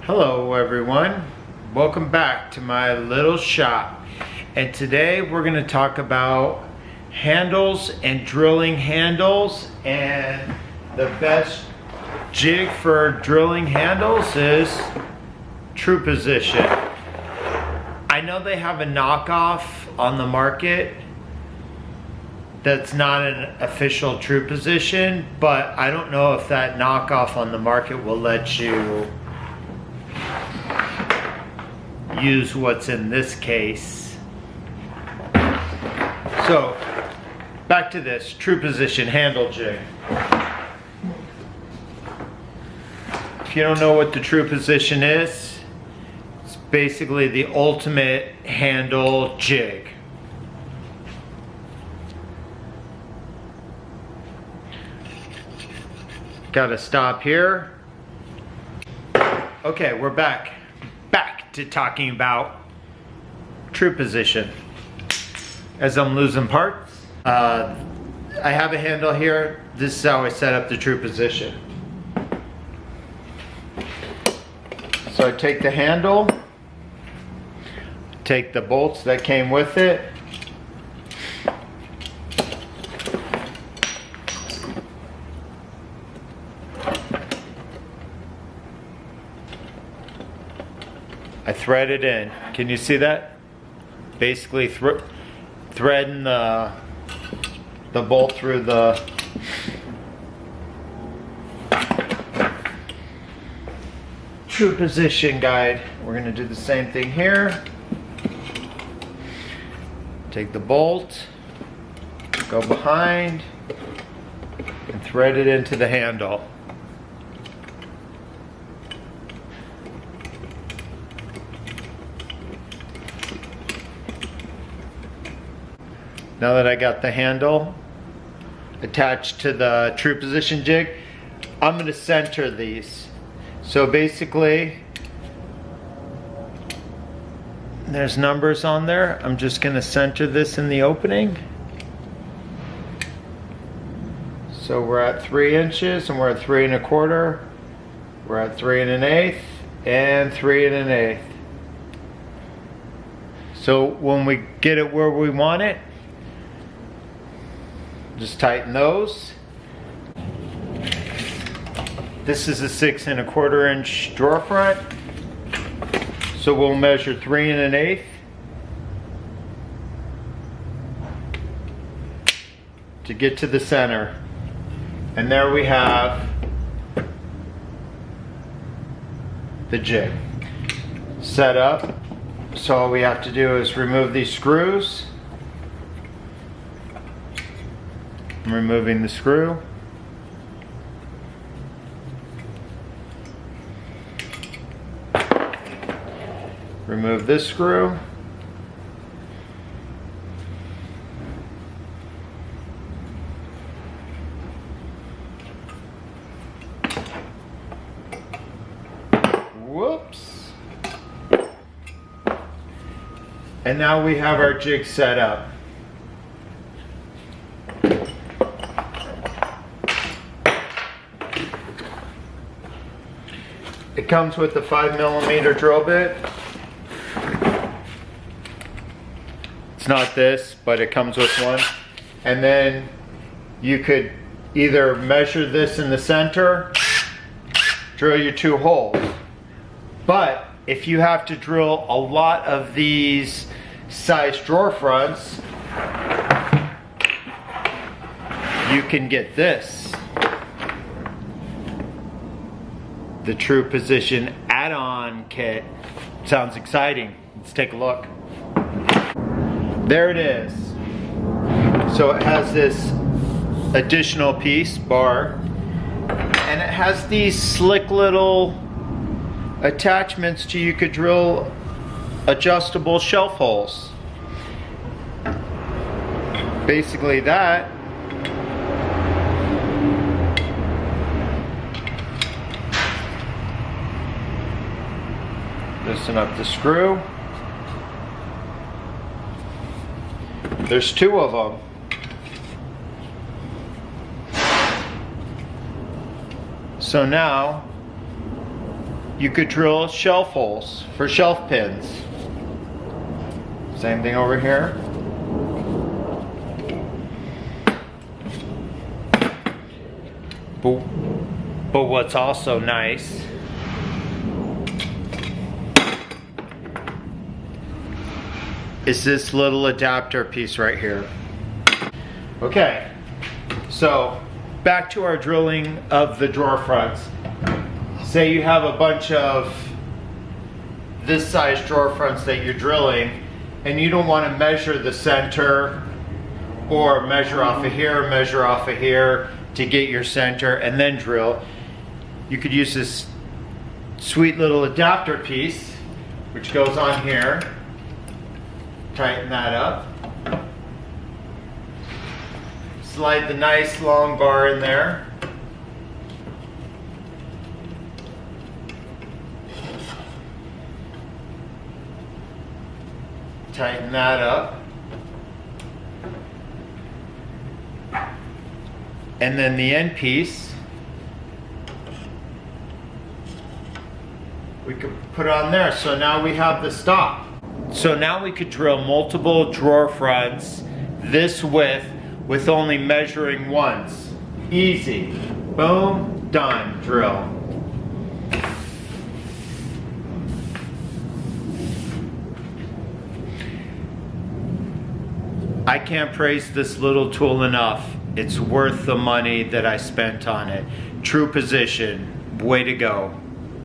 Hello everyone, welcome back to my little shop, and today we're going to talk about handles and drilling handles, and the best jig for drilling handles is True Position. I know they have a knockoff on the market that's not an official True Position, but I don't know if that knockoff on the market will let you use what's in this case. So back to this True Position handle jig. If you don't know what the True Position is, it's basically the ultimate handle jig. Gotta stop here. Okay, we're back to talking about True Position. As I'm losing parts, I have a handle here. This is how I set up the True Position. So I take the handle, take the bolts that came with it, I thread it in. Can you see that? Basically threading the bolt through the True Position guide. We're going to do the same thing here. Take the bolt, go behind, and thread it into the handle. Now that I got the handle attached to the True Position jig, I'm going to center these. So basically, there's numbers on there. I'm just going to center this in the opening. So we're at 3 inches and we're at 3 1/4. We're at 3 1/8 and 3 1/8. So when we get it where we want it, just tighten those. This is a 6 1/4 inch drawer front. So we'll measure 3 1/8 to get to the center. And there we have the jig set up. So all we have to do is remove these screws. I'm removing the screw. Remove this screw. Whoops. And now we have our jig set up. It comes with a 5mm drill bit. It's not this, but it comes with one. And then you could either measure this in the center, drill your 2 holes. But if you have to drill a lot of these size drawer fronts, you can get this. The True Position add-on kit. Sounds exciting. Let's take a look. There it is. So it has this additional piece, bar, and it has these slick little attachments to you could drill adjustable shelf holes. Basically that. Loosen up the screw. There's 2 of them. So now you could drill shelf holes for shelf pins. Same thing over here. But what's also nice is this little adapter piece right here. Okay, so back to our drilling of the drawer fronts. Say you have a bunch of this size drawer fronts that you're drilling and you don't want to measure the center or measure off of here, measure off of here to get your center and then drill. You could use this sweet little adapter piece which goes on here. Tighten that up. Slide the nice long bar in there. Tighten that up. And then the end piece, we could put on there. So now we have the stop. So now we could drill multiple drawer fronts this width with only measuring once. Easy. Boom, done, drill. I can't praise this little tool enough. It's worth the money that I spent on it. True position. Way to go.